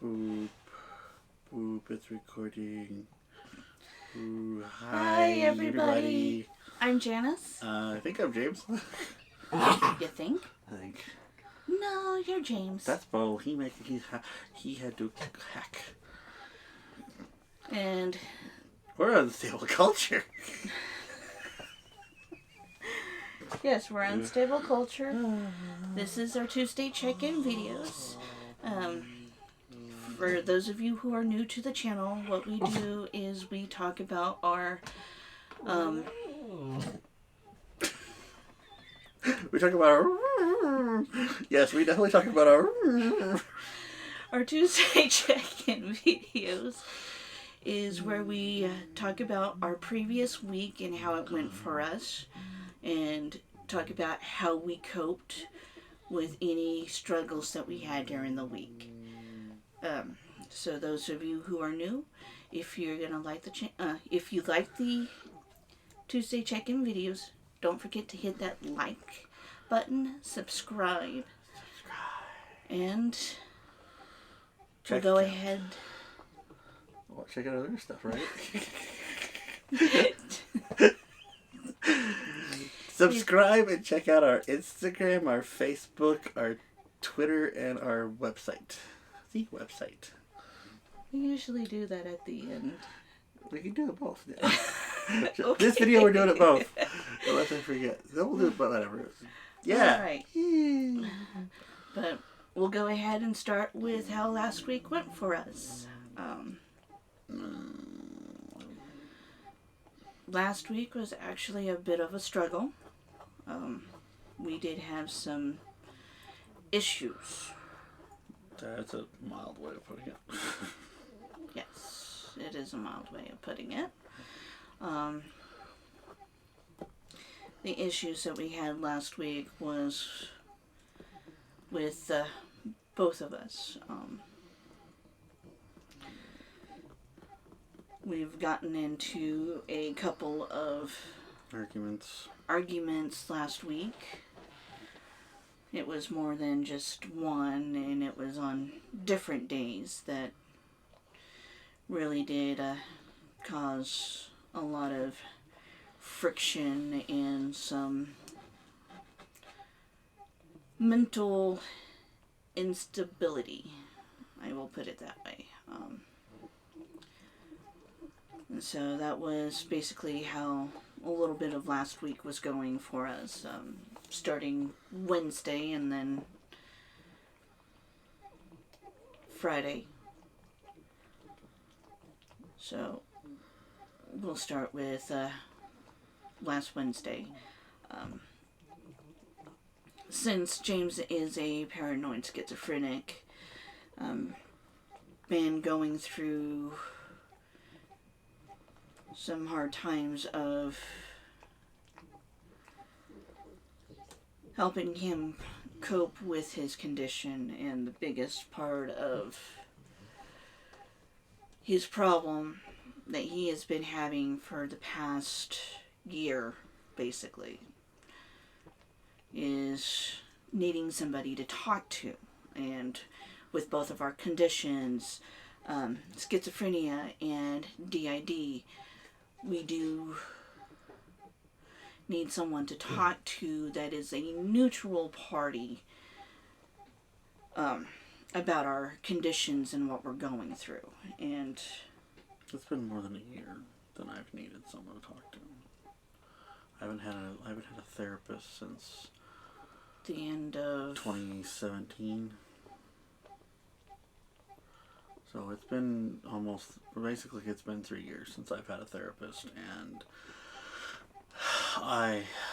Boop. Boop, it's recording. Ooh, Hi, everybody. I'm Janice. I think I'm James. You think? I think. No, you're James. That's Bo. He had to hack. And we're unstable culture. Yes, we're unstable culture. This is our Tuesday check-in videos. For those of you who are new to the channel, what we do is we talk about our we talk about our yes, we definitely talk about our Tuesday check-in videos is where we talk about our previous week and how it went for us, and talk about how we coped with any struggles that we had during the week. So those of you who are new, if you're gonna like if you like the Tuesday check-in videos, don't forget to hit that like button, subscribe, and we'll go ahead. Well, check out other stuff, right? Subscribe and check out our Instagram, our Facebook, our Twitter, and our website. The website. We usually do that at the end. We can do it both. Yeah. Okay. This video we're doing it both. Unless I forget. Then we'll do it, but whatever. Yeah. All right. But we'll go ahead and start with how last week went for us. Last week was actually a bit of a struggle. We did have some issues. That's a mild way of putting it. Yes, it is a mild way of putting it. The issues that we had last week was with both of us. We've gotten into a couple of arguments last week. It was more than just one, and it was on different days that really did cause a lot of friction and some mental instability. I will put it that way. And so that was basically how a little bit of last week was going for us, starting Wednesday and then Friday. So we'll start with last Wednesday. Since James is a paranoid schizophrenic, been going through some hard times of helping him cope with his condition, and the biggest part of his problem that he has been having for the past year, basically, is needing somebody to talk to. And with both of our conditions, schizophrenia and DID, we do need someone to talk to that is a neutral party about our conditions and what we're going through. And it's been more than a year that I've needed someone to talk to. I haven't had a therapist since the end of 2017. So it's been it's been 3 years since I've had a therapist, and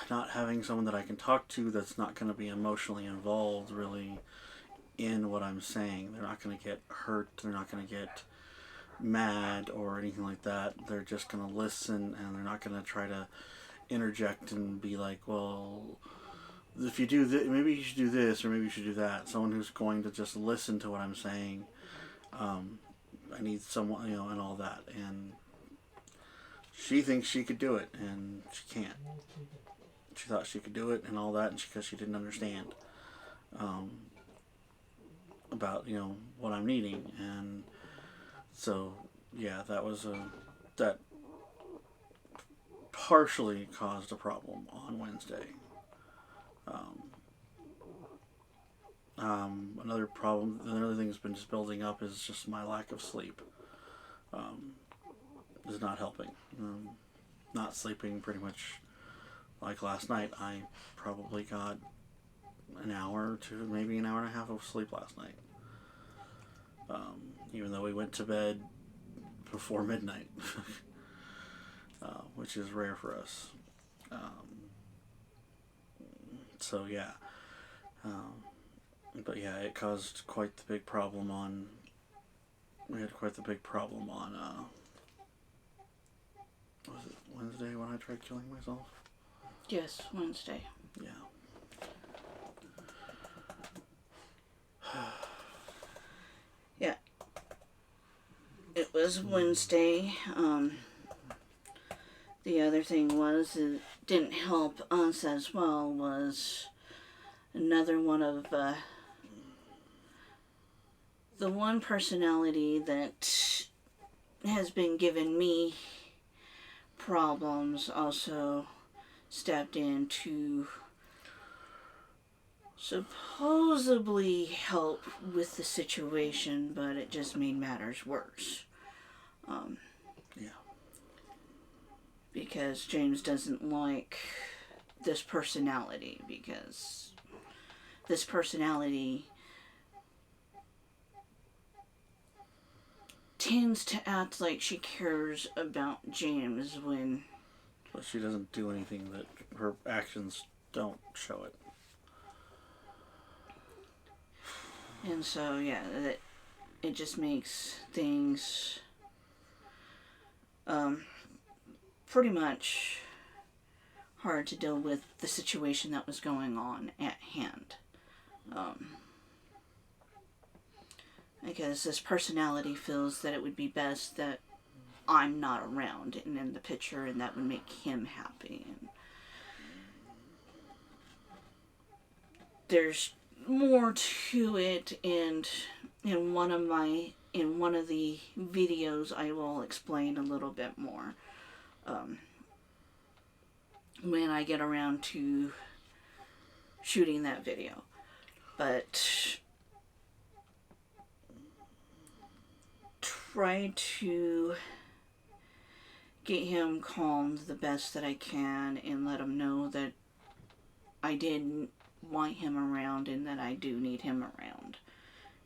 not having someone that I can talk to that's not going to be emotionally involved really in what I'm saying. They're not going to get hurt, they're not going to get mad or anything like that. They're just going to listen, and they're not going to try to interject and be like, well, if you do this, maybe you should do this, or maybe you should do that. Someone who's going to just listen to what I'm saying. I need someone, and all that. And she thinks she could do it, and she can't. She thought she could do it and all that, and because she didn't understand. about, what I'm needing. And so, yeah, that partially caused a problem on Wednesday. Another thing that's been just building up is just my lack of sleep. Is not helping. Not sleeping pretty much. Like last night, I probably got an hour to maybe an hour and a half of sleep last night. Even though we went to bed before midnight, which is rare for us. So yeah. But yeah, it caused quite the big problem on. We had quite the big problem on. Was it Wednesday when I tried killing myself? Yes, Wednesday. Yeah. Yeah. It was Wednesday. The other thing was, it didn't help us as well, was another one of the one personality that has been giving me problems also stepped in to supposedly help with the situation, but it just made matters worse. Yeah. Because James doesn't like this personality, because this personality tends to act like she cares about James when... But she doesn't do anything that her actions don't show it. And so, yeah, it just makes things pretty much hard to deal with the situation that was going on at hand. Because this personality feels that it would be best that I'm not around and in the picture, and that would make him happy. And there's more to it, and in one of the videos I will explain a little bit more when I get around to shooting that video. But try to get him calmed the best that I can, and let him know that I didn't want him around, and that I do need him around,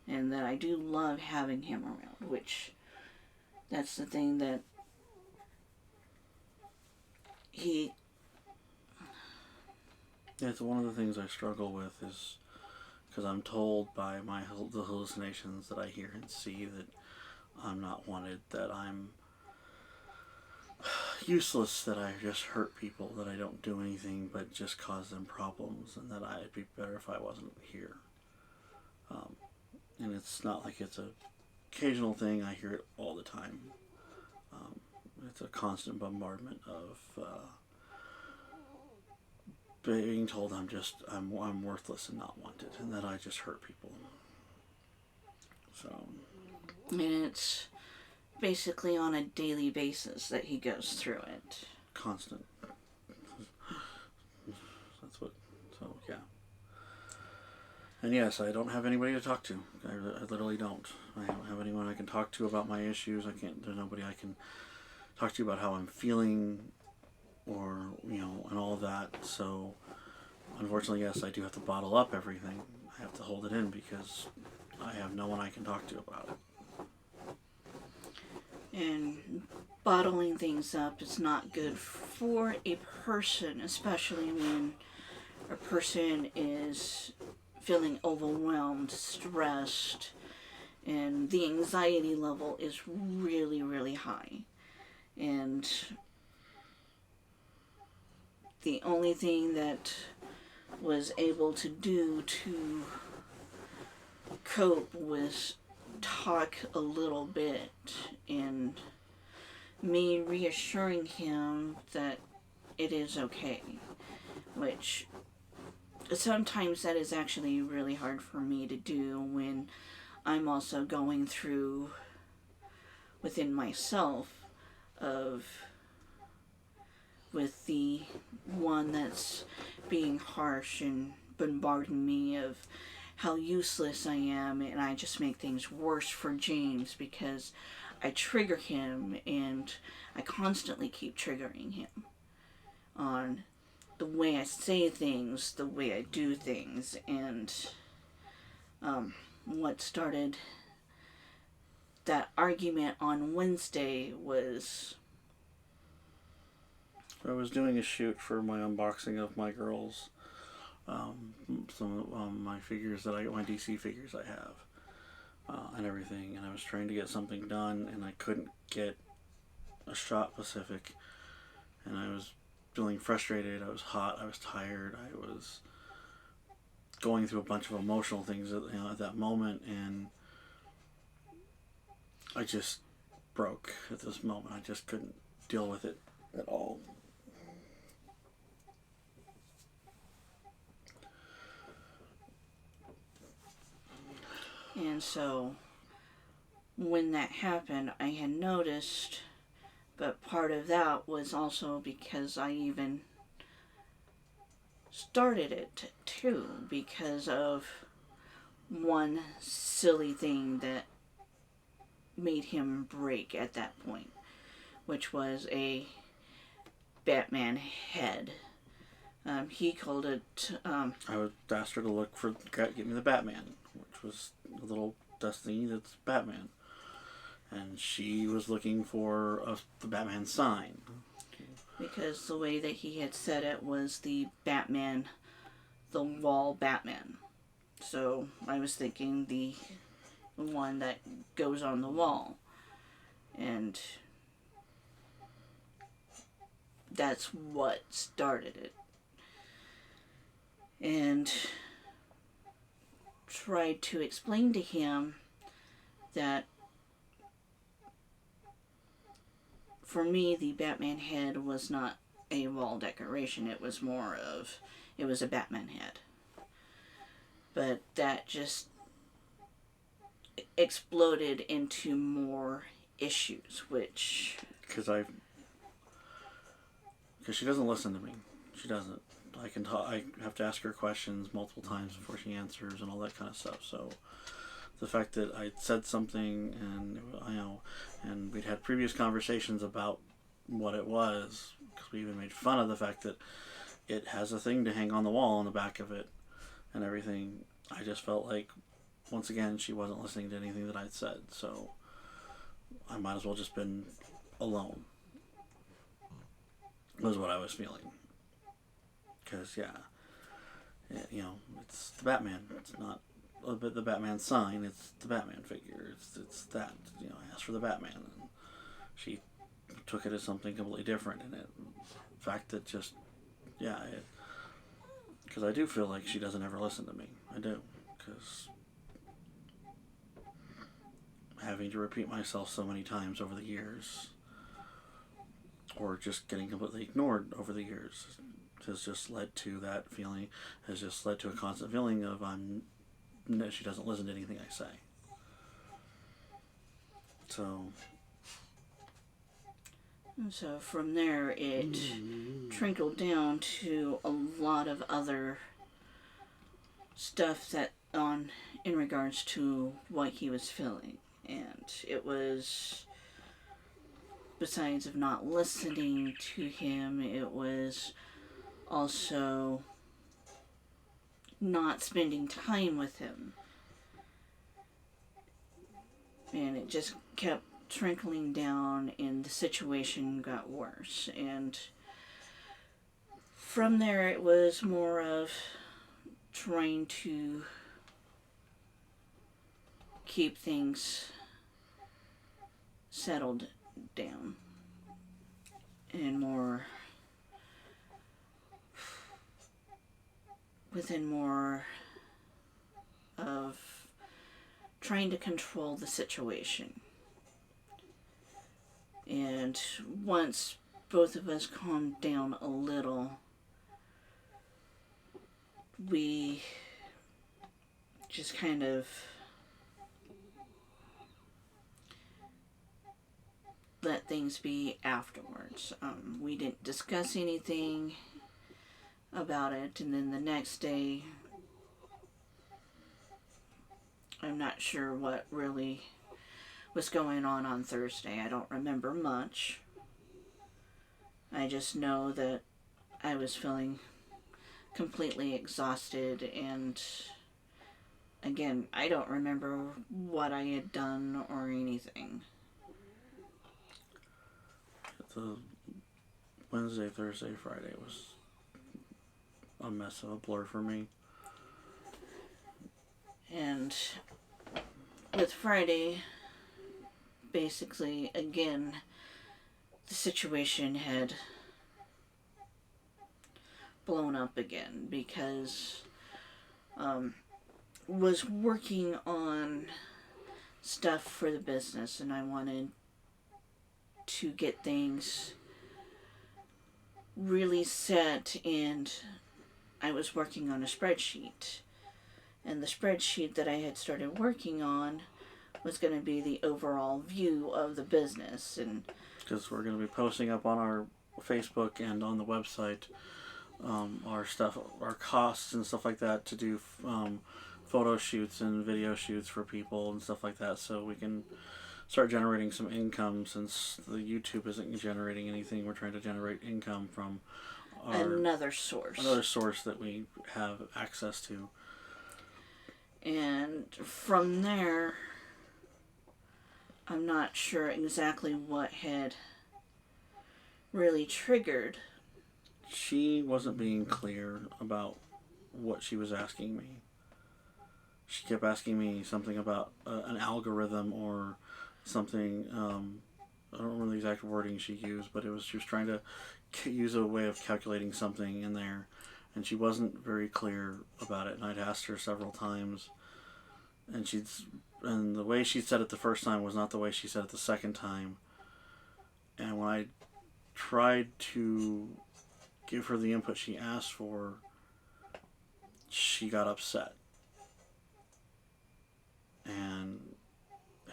and that I do love having him around, which that's the thing that he... Yeah, it's one of the things I struggle with, is because I'm told by the hallucinations that I hear and see that I'm not wanted, that I'm useless, that I just hurt people, that I don't do anything but just cause them problems, and that it'd be better if I wasn't here. And it's not like it's a occasional thing. I hear it all the time. It's a constant bombardment of being told I'm worthless and not wanted, and that I just hurt people. So, and it's basically on a daily basis that he goes through it. Constant. Yeah. And yes, I don't have anybody to talk to. I literally don't. I don't have anyone I can talk to about my issues. There's nobody I can talk to about how I'm feeling, or, and all of that. So, unfortunately, yes, I do have to bottle up everything. I have to hold it in because I have no one I can talk to about it. And bottling things up is not good for a person, especially when a person is feeling overwhelmed, stressed, and the anxiety level is really, really high. And the only thing that was able to do to cope was talk a little bit, and me reassuring him that it is okay, which sometimes that is actually really hard for me to do when I'm also going through within myself of with the one that's being harsh and bombarding me of how useless I am, and I just make things worse for James because I trigger him, and I constantly keep triggering him on the way I say things, the way I do things, and what started that argument on Wednesday was... I was doing a shoot for my unboxing of my girls, some of my figures that my DC figures I have, and everything, and I was trying to get something done, and I couldn't get a shot specific, and I was feeling frustrated. I was hot. I was tired. I was going through a bunch of emotional things at that moment, and I just broke at this moment. I just couldn't deal with it at all. And so when that happened, I had noticed, but part of that was also because I even started it too, because of one silly thing that made him break at that point, which was a Batman head. He called it... I would ask her to look for, get me the Batman, which was a little dusty that's Batman. And she was looking for the Batman sign. Because the way that he had said it was the Batman, the wall Batman. So I was thinking the one that goes on the wall. And that's what started it. And tried to explain to him that for me, the Batman head was not a wall decoration. It was more of, it was a Batman head. But that just exploded into more issues, which... Because she doesn't listen to me. She doesn't. I can talk. I have to ask her questions multiple times before she answers and all that kind of stuff. So the fact that I said something, and and we'd had previous conversations about what it was, because we even made fun of the fact that it has a thing to hang on the wall on the back of it and everything. I just felt like, once again, she wasn't listening to anything that I'd said, so I might as well just been alone, was what I was feeling. Because, it's the Batman. It's not the Batman sign. It's the Batman figure. It's that. I asked for the Batman, and she took it as something completely different. And the fact that just, because I do feel like she doesn't ever listen to me. I do. Because having to repeat myself so many times over the years, or just getting completely ignored over the years, has just led to that feeling, has just led to a constant feeling of she doesn't listen to anything I say. So from there it trickled down to a lot of other stuff that in regards to what he was feeling. And it was, besides of not listening to him, it was also not spending time with him. And it just kept trickling down, and the situation got worse. And from there it was more of trying to keep things settled down and more within more of trying to control the situation. And once both of us calmed down a little, we just kind of let things be afterwards. We didn't discuss anything about it, and then the next day, I'm not sure what really was going on Thursday. I don't remember much. I just know that I was feeling completely exhausted, and again, I don't remember what I had done or anything. The Wednesday, Thursday, Friday was a mess of a blur for me. And with Friday, basically, again, the situation had blown up again because was working on stuff for the business, and I wanted to get things really set, and I was working on a spreadsheet, and the spreadsheet that I had started working on was going to be the overall view of the business. And because we're going to be posting up on our Facebook and on the website our stuff, our costs and stuff like that to do photo shoots and video shoots for people and stuff like that, so we can start generating some income. Since the YouTube isn't generating anything, we're trying to generate income from another source that we have access to. And from there, I'm not sure exactly what had really triggered. She wasn't being clear about what she was asking me. She kept asking me something about an algorithm or something. I don't remember the exact wording she used, but she was trying to use a way of calculating something in there, and she wasn't very clear about it. And I'd asked her several times, and the way she said it the first time was not the way she said it the second time. And when I tried to give her the input she asked for, she got upset and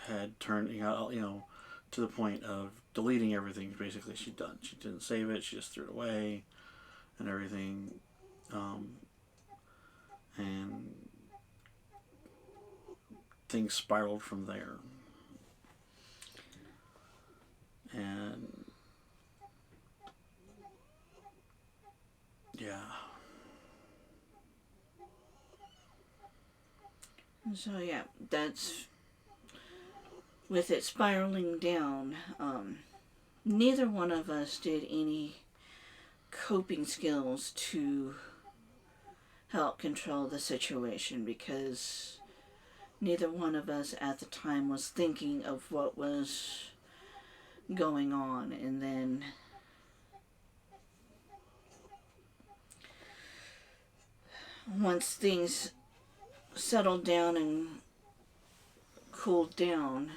had turned, to the point of deleting everything. Basically, she didn't save it. She just threw it away and everything, and things spiraled from there. And yeah. So yeah, that's, with it spiraling down, neither one of us did any coping skills to help control the situation, because neither one of us at the time was thinking of what was going on. And then once things settled down and cooled down,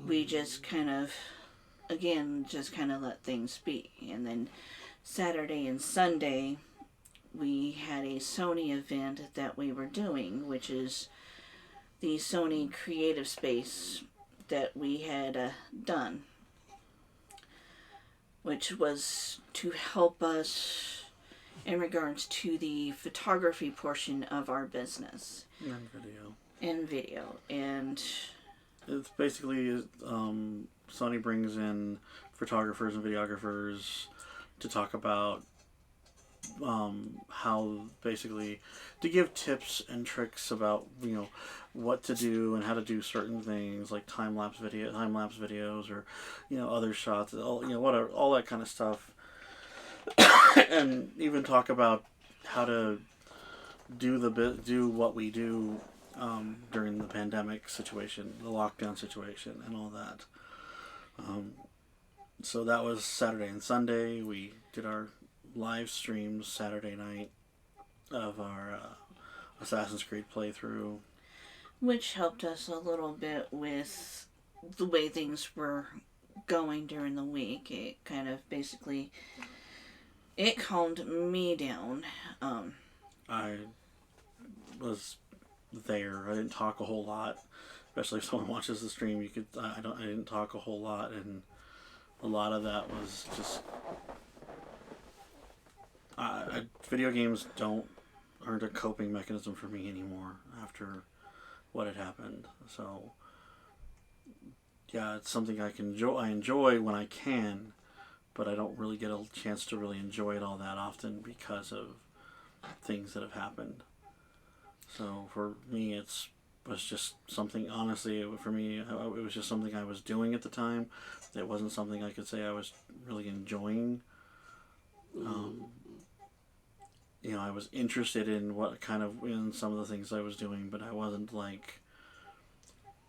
we just kind of let things be. And then Saturday and Sunday, we had a Sony event that we were doing, which is the Sony creative space that we had done, which was to help us in regards to the photography portion of our business. And video. And it's basically, Sony brings in photographers and videographers to talk about how, basically, to give tips and tricks about, what to do and how to do certain things, like time-lapse videos, or, other shots, whatever, all that kind of stuff. And even talk about how to do what we do during the pandemic situation, the lockdown situation, and all that. So that was Saturday and Sunday. We did our live streams Saturday night of our Assassin's Creed playthrough, which helped us a little bit with the way things were going during the week. It kind of basically, it calmed me down. I was there. I didn't talk a whole lot. especially if someone watches the stream, I didn't talk a whole lot, and a lot of that was just video games aren't a coping mechanism for me anymore after what had happened. So yeah, it's something I enjoy when I can, but I don't really get a chance to really enjoy it all that often because of things that have happened. So for me, was just something, honestly, for me, it was just something I was doing at the time. It wasn't something I could say I was really enjoying. I was interested in in some of the things I was doing, but I wasn't like,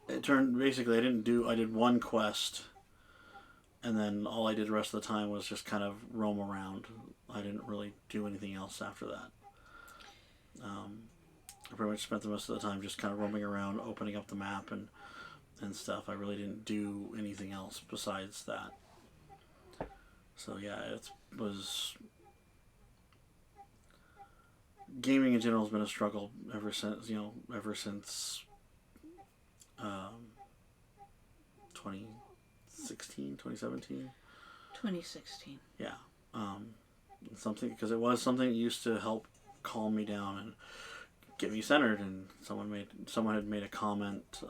I did one quest, and then all I did the rest of the time was just kind of roam around. I didn't really do anything else after that. I pretty much spent the rest of the time just kind of roaming around, opening up the map and stuff. I really didn't do anything else besides that. So yeah, gaming in general has been a struggle ever since 2016, 2017. 2016. Yeah. Something, because it was something that used to help calm me down and get me centered, and someone had made a comment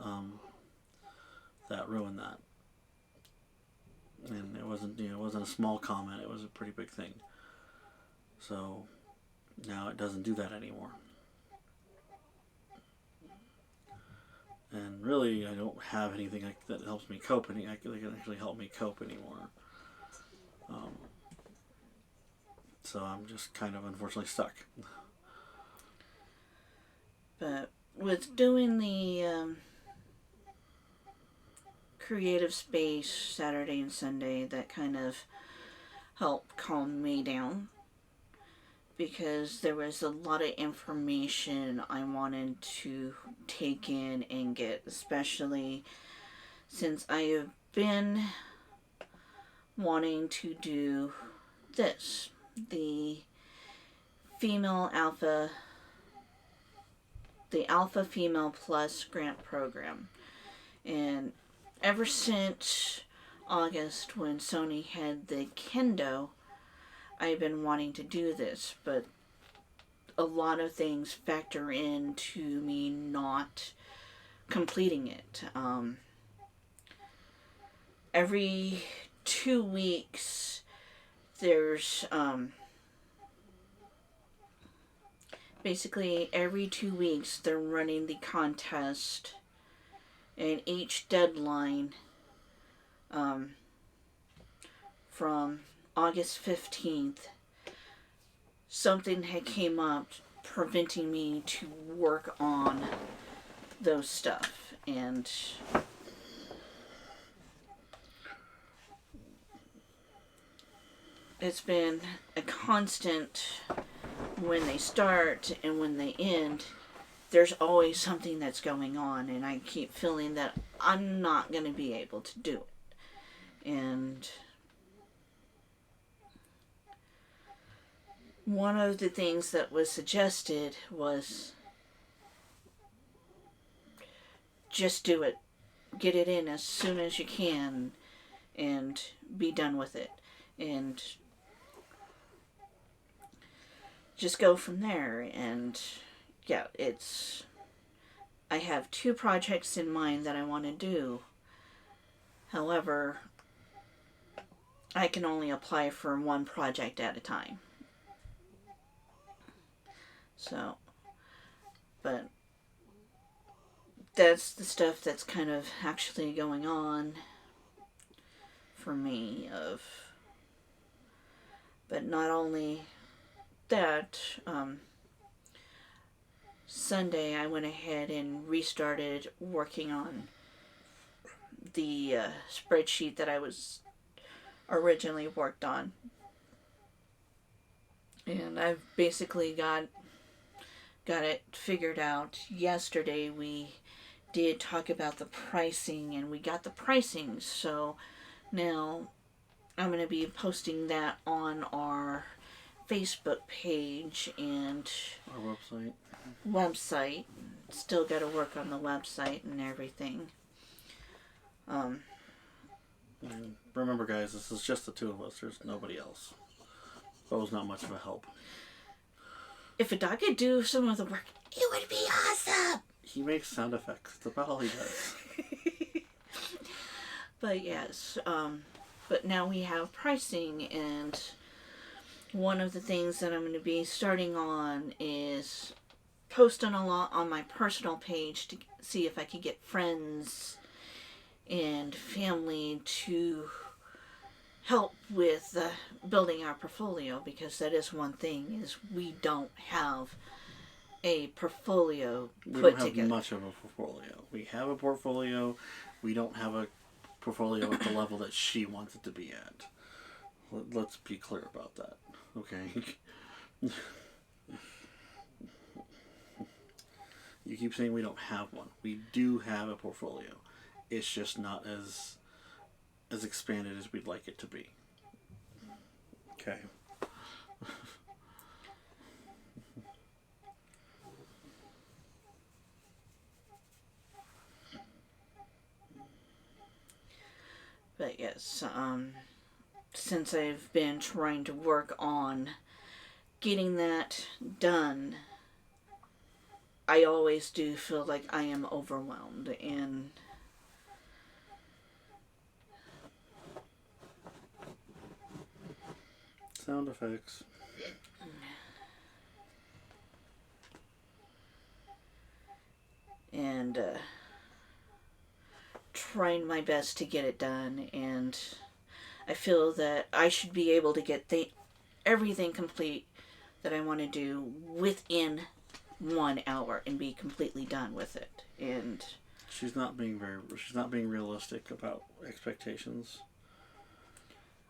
that ruined that. And it wasn't a small comment, it was a pretty big thing. So now it doesn't do that anymore. And really, I don't have anything that helps me cope. That can actually help me cope anymore. So I'm just kind of unfortunately stuck. But with doing the creative space Saturday and Sunday, that kind of helped calm me down, because there was a lot of information I wanted to take in and get, especially since I have been wanting to do this, the Alpha Female Plus grant program. And ever since August, when Sony had the Kendo, I've been wanting to do this, but a lot of things factor into me not completing it. Every 2 weeks, there's basically every 2 weeks they're running the contest, and each deadline from August 15th, something had came up preventing me to work on those stuff. And it's been a constant. When they start and when they end, there's always something that's going on, and I keep feeling that I'm not going to be able to do it. And one of the things that was suggested was just do it. Get it in as soon as you can and be done with it. And just go from there. And yeah, I have 2 projects in mind that I want to do. However, I can only apply for 1 project at a time. So, but that's the stuff that's kind of actually going on for me. But not only that, Sunday I went ahead and restarted working on the spreadsheet that I was originally worked on. And I've basically got it figured out. Yesterday we did talk about the pricing, and we got the pricing, so now I'm going to be posting that on our Facebook page and our website. still got to work on the website and everything. And remember, guys, this is just the two of us. There's nobody else. Bo's not much of a help. If a dog could do some of the work, it would be awesome. He makes sound effects. That's about all he does. But yes, but now we have pricing, and one of the things that I'm going to be starting on is posting a lot on my personal page to see if I could get friends and family to help with building our portfolio, because that is one thing, is we don't have a portfolio put together. We don't have much of a portfolio. We have a portfolio. We don't have a portfolio at the level that she wants it to be at. Let's be clear about that. Okay? You keep saying we don't have one. We do have a portfolio. It's just not as expanded as we'd like it to be. Okay. But yes, since I've been trying to work on getting that done, I always do feel like I am overwhelmed, and sound effects. And trying my best to get it done, and I feel that I should be able to get everything complete that I want to do within 1 hour and be completely done with it. And she's not being realistic about expectations,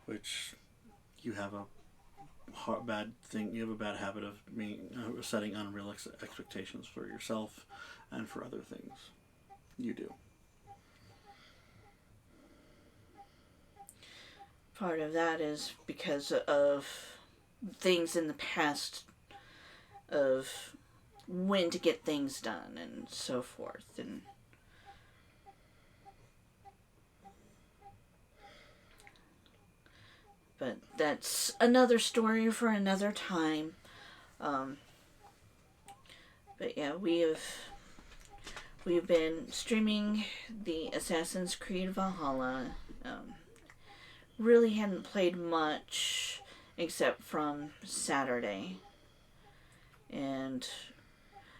which you have a bad thing. You have a bad habit of setting unrealistic expectations for yourself and for other things. You do. Part of that is because of things in the past of when to get things done and so forth. And but that's another story for another time. But yeah, we've been streaming the Assassin's Creed Valhalla. Really hadn't played much except from Saturday. And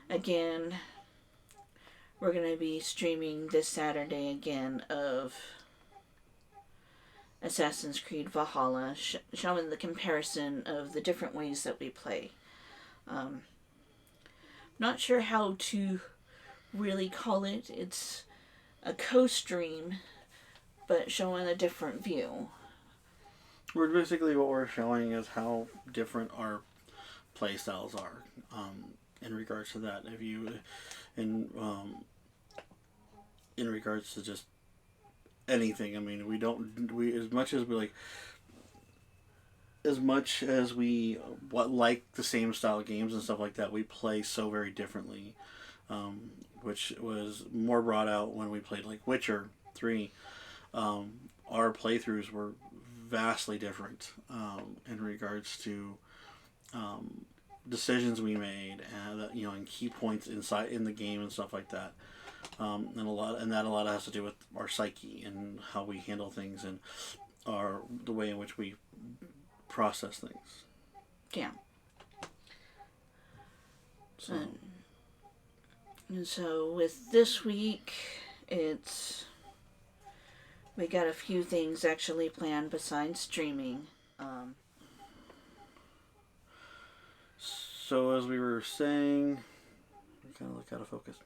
again, we're going to be streaming this Saturday again of Assassin's Creed Valhalla, showing the comparison of the different ways that we play. Not sure how to really call it. It's a co-stream, but showing a different view. Basically what we're showing is how different our play styles are in regards to that. If you in regards to just anything, I mean, we as much as we like the same style games and stuff like that, we play so very differently, which was more brought out when we played like Witcher 3. Our playthroughs were vastly different in regards to decisions we made, and and key points in the game and stuff like that. And a lot has to do with our psyche and how we handle things and the way in which we process things. Yeah. And so with this week, we got a few things actually planned besides streaming. So as we were saying, I kind of look out of focus.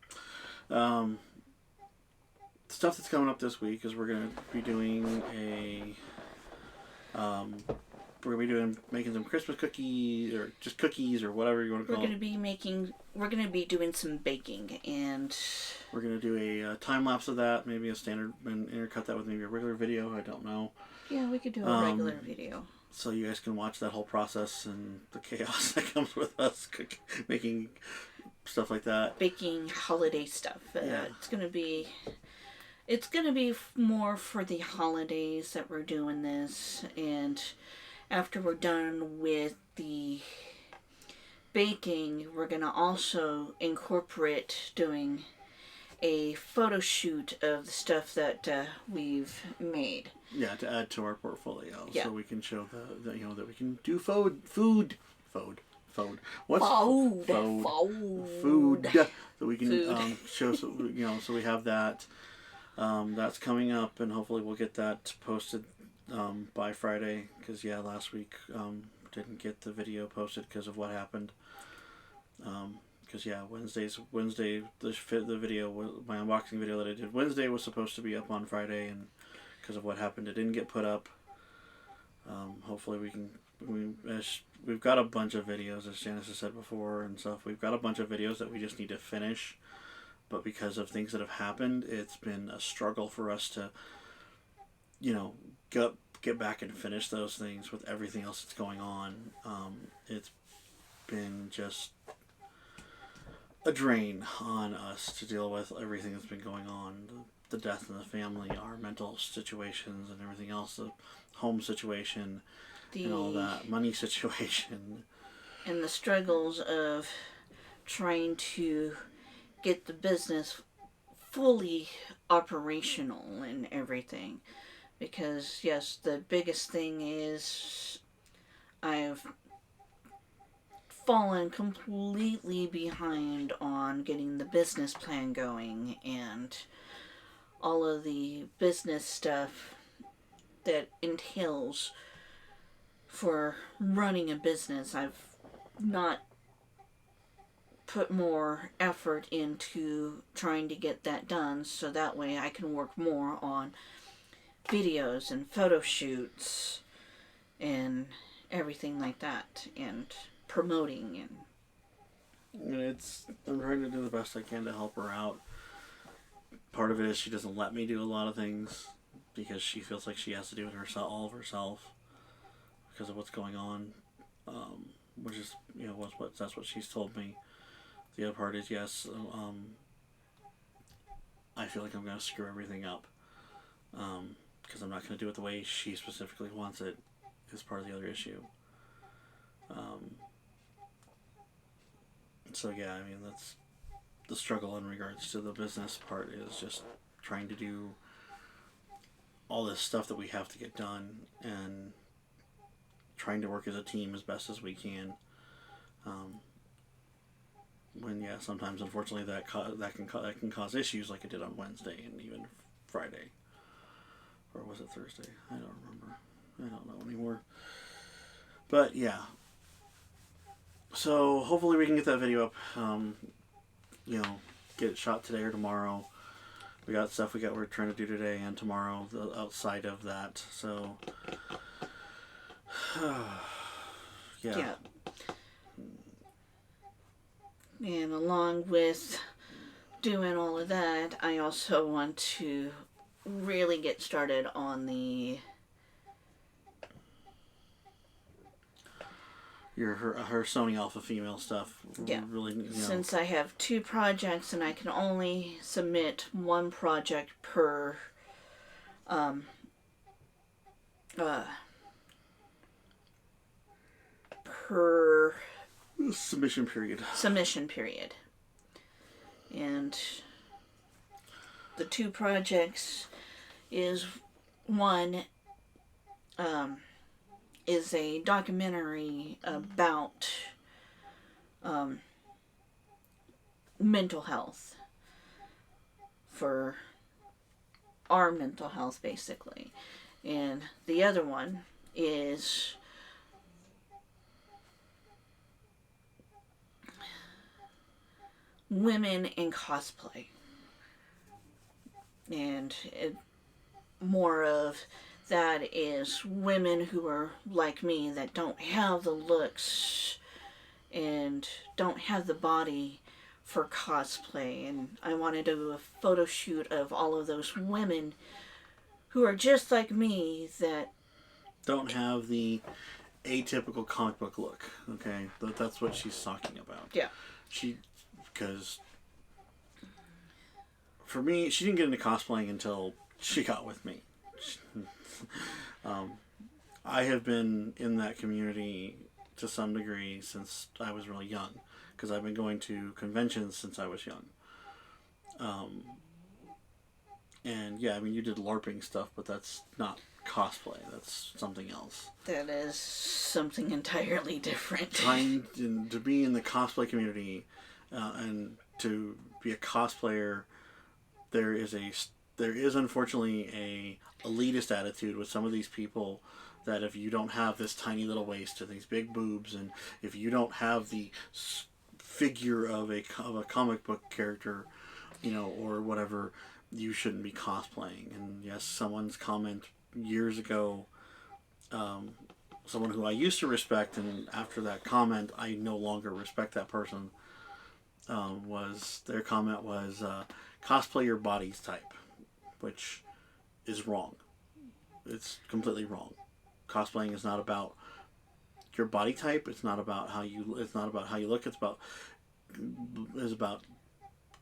Stuff that's coming up this week is we're going to be doing making some Christmas cookies, or just cookies, or whatever you want to call it. We're going to be doing some baking, and we're going to do a time lapse of that, maybe a standard, and intercut that with maybe a regular video. I don't know. Yeah, we could do a regular video. So you guys can watch that whole process and the chaos that comes with us making stuff like that. Baking holiday stuff. Yeah. It's gonna be more for the holidays that we're doing this, and after we're done with the baking, we're gonna also incorporate doing a photo shoot of the stuff that we've made. Yeah, to add to our portfolio, yeah. So we can show the that we can do food. What's food? Food. So we can show. So we have that. That's coming up, and hopefully we'll get that posted by Friday. Because last week didn't get the video posted because of what happened. Because Wednesday the video, my unboxing video that I did Wednesday was supposed to be up on Friday, and because of what happened, it didn't get put up. Hopefully we've got a bunch of videos, as Janice has said before and stuff. We've got a bunch of videos that we just need to finish, but because of things that have happened, it's been a struggle for us to, get back and finish those things with everything else that's going on. It's been just a drain on us to deal with everything that's been going on. The death in the family, our mental situations and everything else, the home situation and all that, money situation. And the struggles of trying to get the business fully operational and everything. Because, yes, the biggest thing is I've fallen completely behind on getting the business plan going and all of the business stuff that entails for running a business. I've not put more effort into trying to get that done, so that way I can work more on videos and photo shoots and everything like that, and promoting. And I'm trying to do the best I can to help her out. Part of it is she doesn't let me do a lot of things because she feels like she has to do it all of herself because of what's going on, which is that's what she's told me. The other part is I feel like I'm going to screw everything up because I'm not going to do it the way she specifically wants it. Is part of the other issue. So that's the struggle in regards to the business part, is just trying to do all this stuff that we have to get done and trying to work as a team as best as we can. When sometimes unfortunately that can cause issues like it did on Wednesday and even Friday, or was it Thursday? I don't remember. I don't know anymore. But so hopefully we can get that video up. Get it shot today or tomorrow. We got stuff we're trying to do today and tomorrow outside of that. So yeah. And along with doing all of that, I also want to really get started on her Sony alpha female stuff. Yeah. Really, Since I have 2 projects and I can only submit 1 project per submission period. And the 2 projects is one is a documentary about mental health, for our mental health basically, and the other one is women in cosplay, and more of that is women who are like me that don't have the looks and don't have the body for cosplay. And I want to do a photo shoot of all of those women who are just like me that don't have the atypical comic book look. Okay, that's what she's talking about. Yeah. She because for me, she didn't get into cosplaying until she got with me. I have been in that community to some degree since I was really young, because I've been going to conventions since I was young. And yeah, I mean, you did LARPing stuff, but that's not cosplay. That's something else. That is something entirely different. Trying to be in the cosplay community and to be a cosplayer, there is unfortunately a elitist attitude with some of these people, that if you don't have this tiny little waist and these big boobs, and if you don't have the figure of a comic book character, or whatever, you shouldn't be cosplaying. And yes, someone's comment years ago, someone who I used to respect, and after that comment, I no longer respect that person, their comment was, cosplay your body's type, which is wrong. It's completely wrong. Cosplaying is not about your body type. It's not about how you look. It's about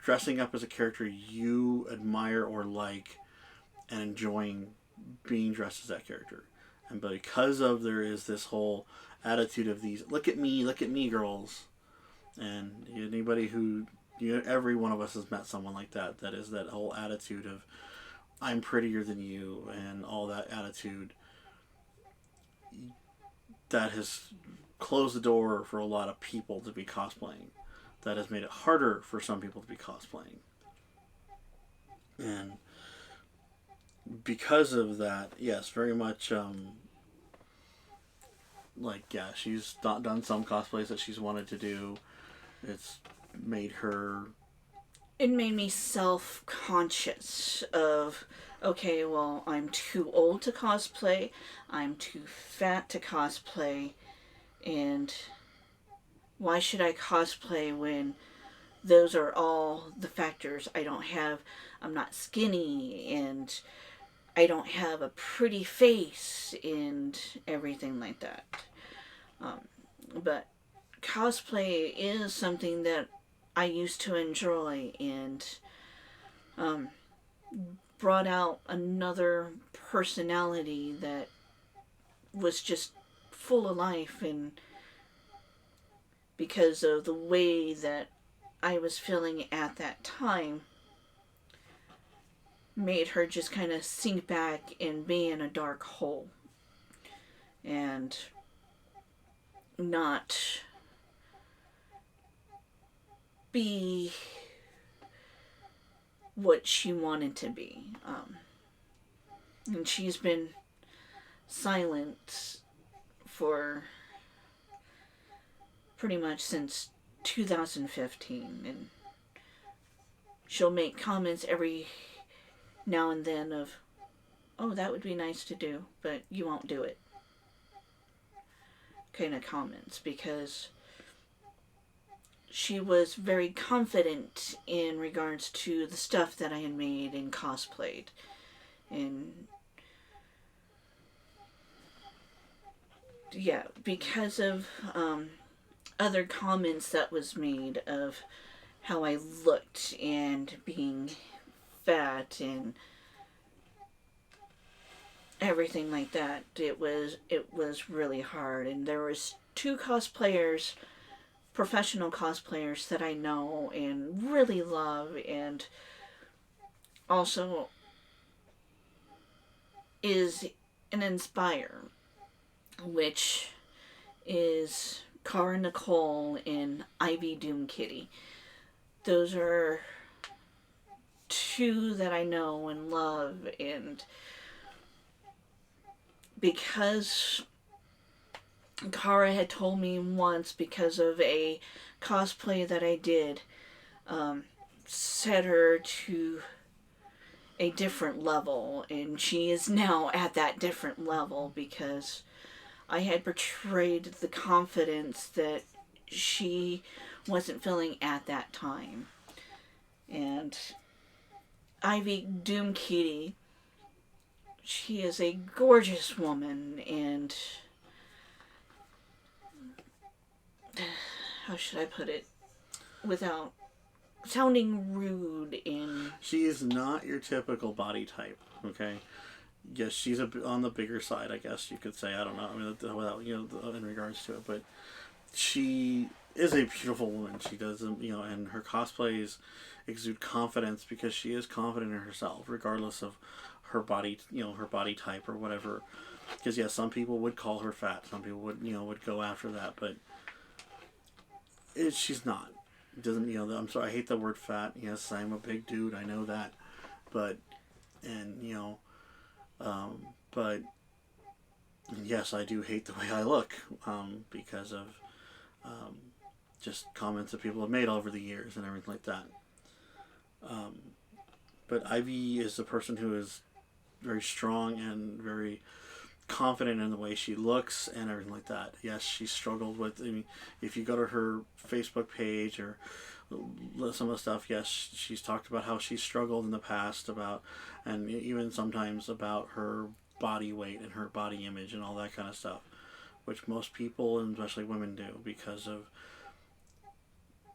dressing up as a character you admire or like, and enjoying being dressed as that character. And because there is this whole attitude of these look at me girls, and anybody who every one of us has met someone like that. That is that whole attitude of I'm prettier than you, and all that attitude that has closed the door for a lot of people to be cosplaying. That has made it harder for some people to be cosplaying. And because of that, yes, very much, she's not done some cosplays that she's wanted to do. It made me self-conscious of, okay, well, I'm too old to cosplay, I'm too fat to cosplay, and why should I cosplay when those are all the factors I'm not skinny, and I don't have a pretty face, and everything like that. But cosplay is something that I used to enjoy, and brought out another personality that was just full of life, and because of the way that I was feeling at that time, made her just kind of sink back and be in a dark hole and not be what she wanted to be. And she's been silent for pretty much since 2015, and she'll make comments every now and then of, oh, that would be nice to do, but you won't do it, kind of comments, because she was very confident in regards to the stuff that I had made and cosplayed. And yeah, because of other comments that was made of how I looked and being fat and everything like that, it was really hard. And there was two professional cosplayers that I know and really love, and also is an Inspire, which is Cara Nicole and Ivy Doom Kitty. Those are two that I know and love, and because Cara had told me once, because of a cosplay that I did, set her to a different level, and she is now at that different level because I had portrayed the confidence that she wasn't feeling at that time. And Ivy Doom Kitty, she is a gorgeous woman, and how should I put it without sounding rude and... She is not your typical body type, okay? Yes, she's on the bigger side, I guess you could say. I don't know. I mean, without, in regards to it, but she is a beautiful woman. She does, and her cosplays exude confidence because she is confident in herself, regardless of her body, her body type or whatever. Because yes, some people would call her fat. Some people would go after that, but she's not. It doesn't, I'm sorry, I hate the word fat. Yes, I'm a big dude. I know that, but but yes, I do hate the way I look because of just comments that people have made over the years and everything like that. But Ivy is a person who is very strong and very confident in the way she looks and everything like that. Yes, she struggled with, if you go to her Facebook page or some of the stuff, yes, she's talked about how she struggled in the past and even sometimes about her body weight and her body image and all that kind of stuff, which most people, and especially women, do because of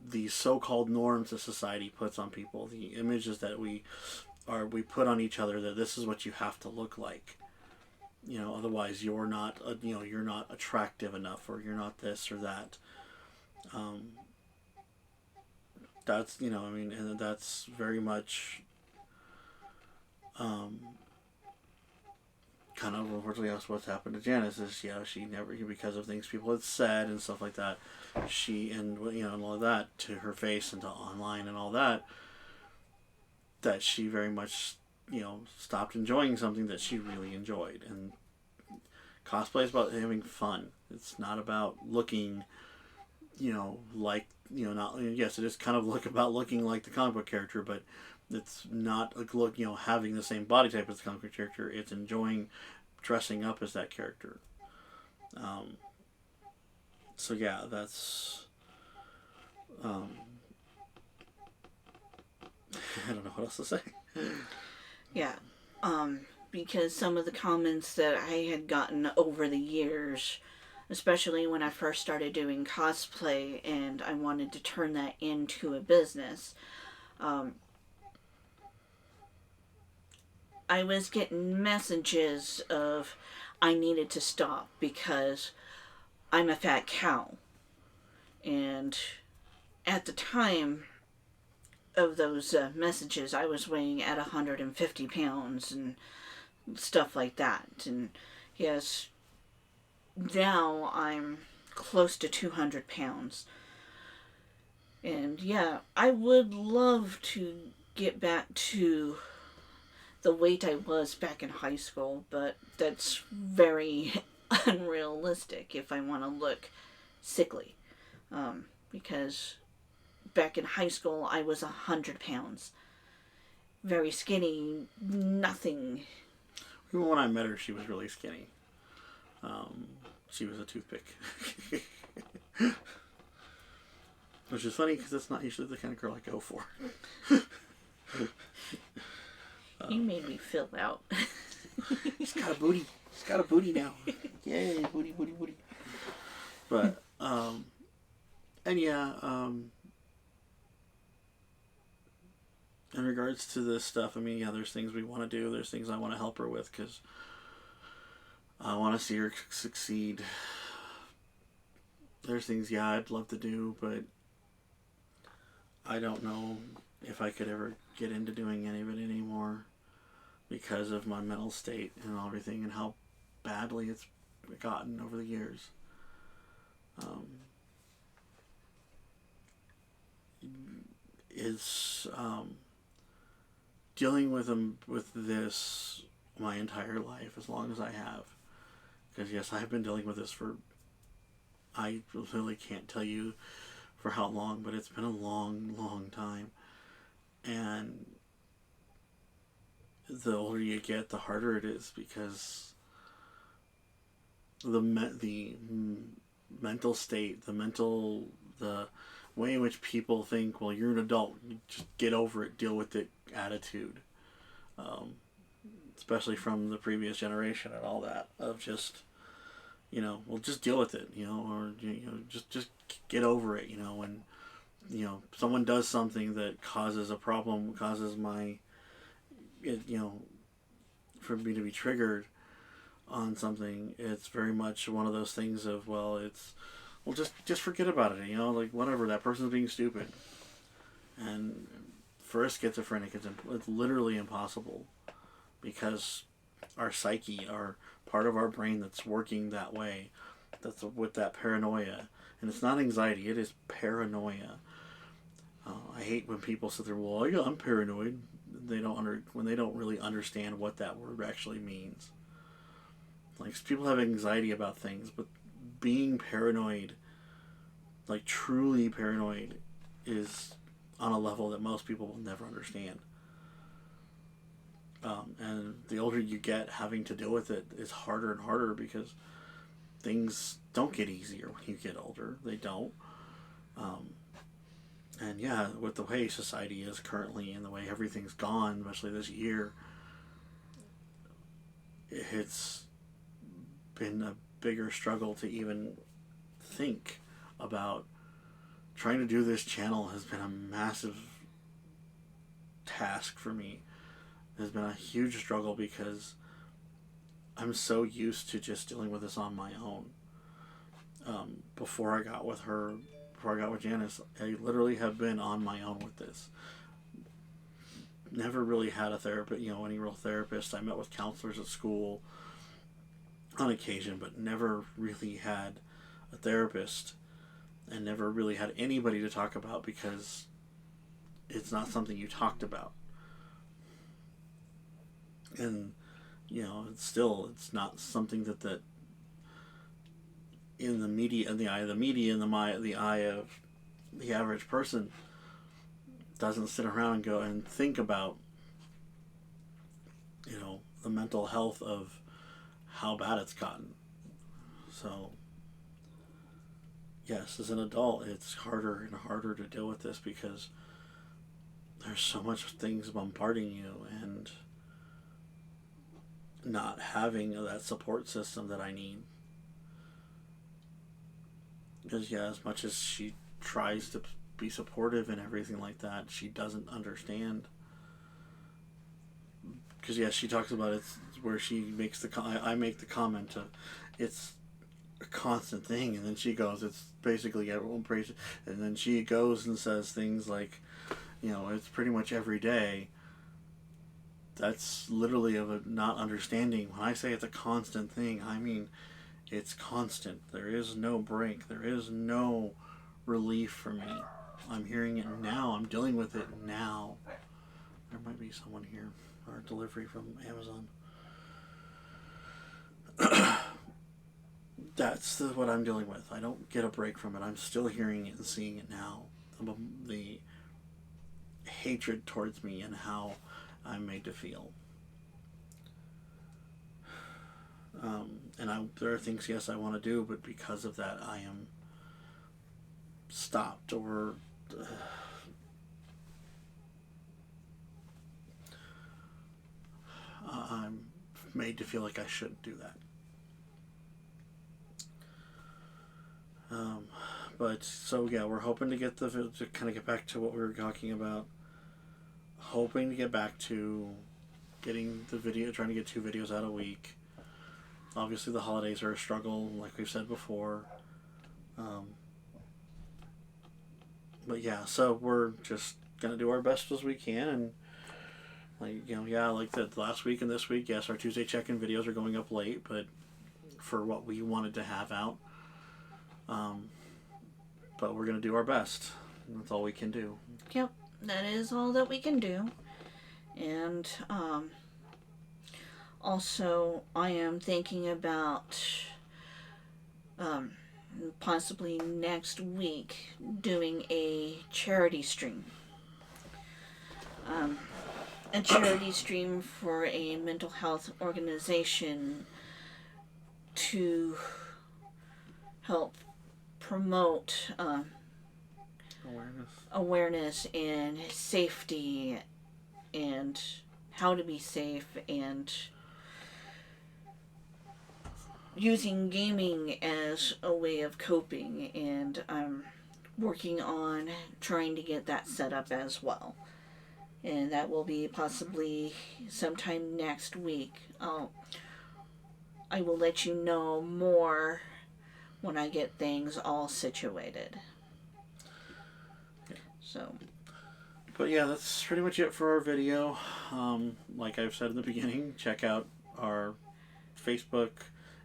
the so-called norms that society puts on people, the images that we put on each other, that this is what you have to look like. Otherwise you're not attractive enough, or you're not this or that. That's, and that's very much kind of unfortunately what's happened to Janice is, she never, because of things people had said and stuff like that, and all of that to her face and to online and all that she very much, stopped enjoying something that she really enjoyed. And cosplay is about having fun. It's not about looking, like, not, yes, it is kind of about looking like the comic book character, but it's not having the same body type as the comic book character. It's enjoying dressing up as that character. So yeah, that's I don't know what else to say. Yeah, because some of the comments that I had gotten over the years, especially when I first started doing cosplay and I wanted to turn that into a business, I was getting messages of I needed to stop because I'm a fat cow. And at the time of those messages, I was weighing at 150 pounds and stuff like that. And yes, now I'm close to 200 pounds. And yeah, I would love to get back to the weight I was back in high school, but that's very unrealistic if I want to look sickly. Because back in high school, I was 100 pounds. Very skinny, nothing. Even when I met her, she was really skinny. She was a toothpick. Which is funny because it's not usually the kind of girl I go for. You made me feel out. He's got a booty. He's got a booty now. Yay, booty, booty, booty. But, and yeah, in regards to this stuff, there's things we want to do. There's things I want to help her with because I want to see her succeed. There's things, I'd love to do, but I don't know if I could ever get into doing any of it anymore because of my mental state and everything and how badly it's gotten over the years. Dealing with this my entire life, as long as I have, because yes, I've been dealing with this for, I really can't tell you for how long, but it's been a long time. And the older you get, the harder it is, because the mental state, the way in which people think, well, you're an adult, you just get over it, deal with it attitude, especially from the previous generation and all that, of just, well, just deal with it, or just get over it, and someone does something that causes a problem, causes for me to be triggered on something, it's very much one of those things of, just forget about it, like, whatever, that person's being stupid. And for a schizophrenic, it's literally impossible, because our psyche, our part of our brain that's working that way, that's with that paranoia, and it's not anxiety, it is paranoia. I hate when people sit there, I'm paranoid. When they don't really understand what that word actually means. Like, people have anxiety about things, but being paranoid, like truly paranoid, is on a level that most people will never understand. And the older you get, having to deal with it is harder and harder, because things don't get easier when you get older. They don't. And yeah, with the way society is currently and the way everything's gone, especially this year, it's been a bigger struggle to even think about. Trying to do this channel has been a massive task for me. It has been a huge struggle, because I'm so used to just dealing with this on my own. Before I got with Janice, I literally have been on my own with this. Never really had a therapist, any real therapist. I met with counselors at school on occasion, but never really had a therapist, and never really had anybody to talk about, because it's not something you talked about. And, it's not something that in the media, in the eye of the media, in the eye of the average person, doesn't sit around and go and think about, the mental health of how bad it's gotten. So, yes, as an adult, it's harder and harder to deal with this, because there's so much things bombarding you, and not having that support system that I need. Because, as much as she tries to be supportive and everything like that, she doesn't understand. Because, she talks about it's where she makes I make the comment of, it's a constant thing, and then she goes, it's basically everyone prays, and then she goes and says things like, it's pretty much every day. That's literally of a not understanding. When I say it's a constant thing, I mean it's constant. There is no break. There is no relief for me. I'm hearing it now. I'm dealing with it now. There might be someone here, or delivery from Amazon. That's what I'm dealing with. I don't get a break from it. I'm still hearing it and seeing it now. The hatred towards me and how I'm made to feel. And there are things, yes, I want to do, but because of that, I am stopped, or I'm made to feel like I shouldn't do that. But so yeah, we're hoping to to kind of get back to what we were talking about. Hoping to get back to getting the video, trying to get 2 videos out a week. Obviously, the holidays are a struggle, like we've said before. But yeah, so we're just gonna do our best as we can, and like the last week and this week, yes, our Tuesday check-in videos are going up late, but for what we wanted to have out. But we're gonna do our best. That's all we can do. Yep, that is all that we can do. And also, I am thinking about possibly next week doing a charity stream. A charity stream for a mental health organization to help promote awareness and safety, and how to be safe, and using gaming as a way of coping. And working on trying to get that set up as well. And that will be possibly sometime next week. I will let you know more when I get things all situated. So. But yeah, that's pretty much it for our video. Like I've said in the beginning, check out our Facebook,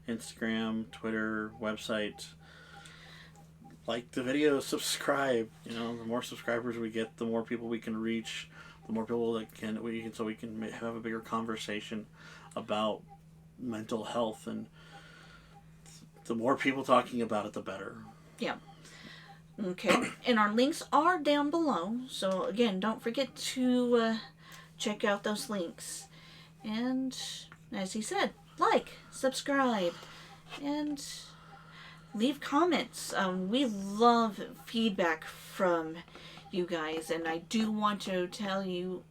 Instagram, Twitter, website. Like the video, subscribe. You know, the more subscribers we get, the more people we can reach, the more people that we can have a bigger conversation about mental health, and the more people talking about it, the better. Yeah. Okay, and our links are down below. So again, don't forget to check out those links. And as he said, like, subscribe, and leave comments. We love feedback from you guys, and I do want to tell you,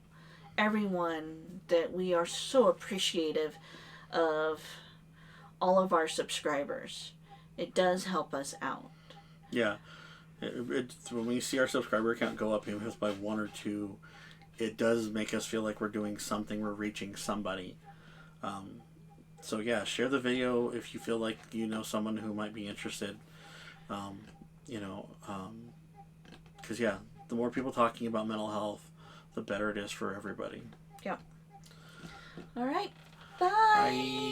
everyone, that we are so appreciative of all of our subscribers. It does help us out. Yeah. When we see our subscriber count go up, even if it's by 1 or 2, it does make us feel like we're doing something, we're reaching somebody. So yeah, share the video if you feel like you know someone who might be interested. Because yeah, the more people talking about mental health, the better it is for everybody. Yeah. All right. Bye. Bye.